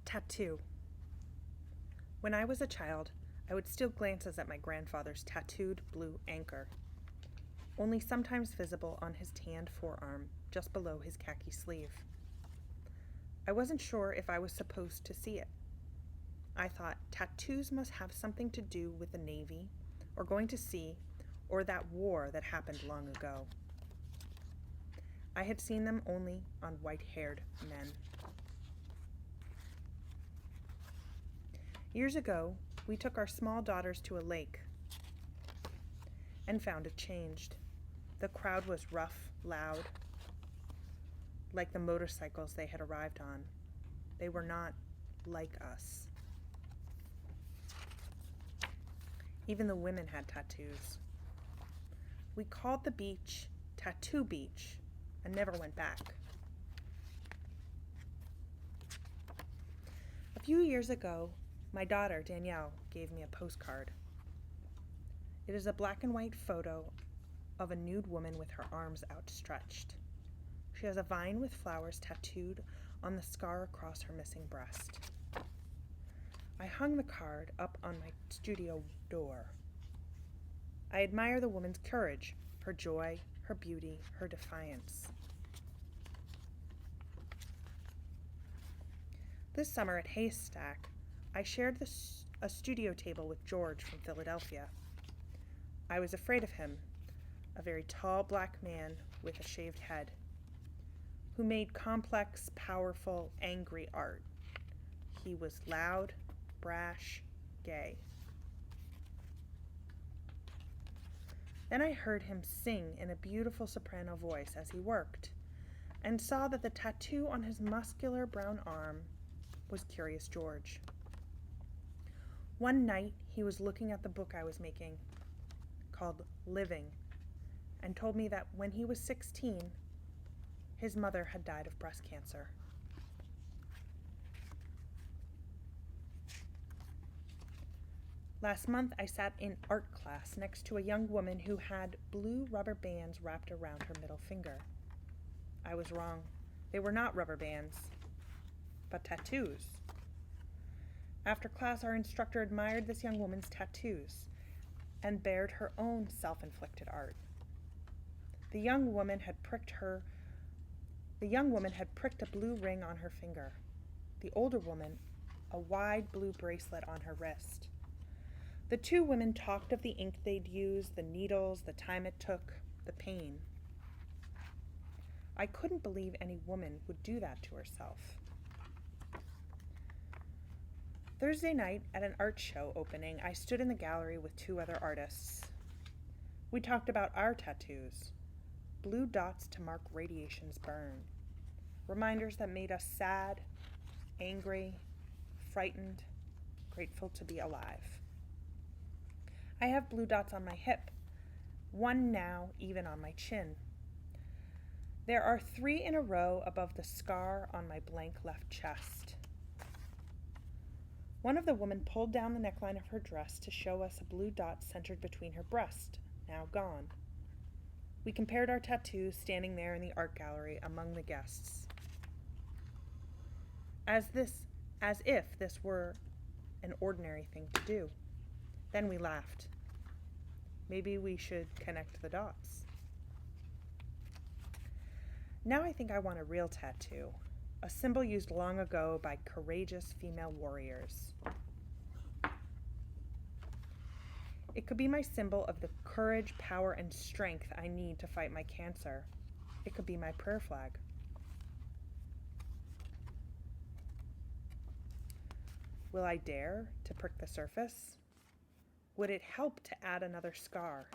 Tattoo. When I was a child, I would steal glances at my grandfather's tattooed blue anchor, only sometimes visible on his tanned forearm just below his khaki sleeve. I wasn't sure if I was supposed to see it. I thought tattoos must have something to do with the Navy, or going to sea, or that war that happened long ago. I had seen them only on white-haired men. Years ago, we took our small daughters to a lake and found it changed. The crowd was rough, loud, like the motorcycles they had arrived on. They were not like us. Even the women had tattoos. We called the beach Tattoo Beach and never went back. A few years ago, my daughter, Danielle, gave me a postcard. It is a black and white photo of a nude woman with her arms outstretched. She has a vine with flowers tattooed on the scar across her missing breast. I hung the card up on my studio door. I admire the woman's courage, her joy, her beauty, her defiance. This summer at Haystack, I shared a studio table with George from Philadelphia. I was afraid of him, a very tall black man with a shaved head, who made complex, powerful, angry art. He was loud, brash, gay. Then I heard him sing in a beautiful soprano voice as he worked, and saw that the tattoo on his muscular brown arm was Curious George. One night, he was looking at the book I was making, called Living, and told me that when he was 16, his mother had died of breast cancer. Last month, I sat in art class next to a young woman who had blue rubber bands wrapped around her middle finger. I was wrong. They were not rubber bands, but tattoos. After class, our instructor admired this young woman's tattoos and bared her own self-inflicted art. The young woman had pricked a blue ring on her finger. The older woman, a wide blue bracelet on her wrist. The two women talked of the ink they'd used, the needles, the time it took, the pain. I couldn't believe any woman would do that to herself. Thursday night, at an art show opening, I stood in the gallery with two other artists. We talked about our tattoos, blue dots to mark radiation's burn, reminders that made us sad, angry, frightened, grateful to be alive. I have blue dots on my hip, one now even on my chin. There are 3 in a row above the scar on my blank left chest. One of the women pulled down the neckline of her dress to show us a blue dot centered between her breast, now gone. We compared our tattoos standing there in the art gallery among the guests. As if this were an ordinary thing to do. Then we laughed. Maybe we should connect the dots. Now I think I want a real tattoo, a symbol used long ago by courageous female warriors. It could be my symbol of the courage, power, and strength I need to fight my cancer. It could be my prayer flag. Will I dare to prick the surface? Would it help to add another scar?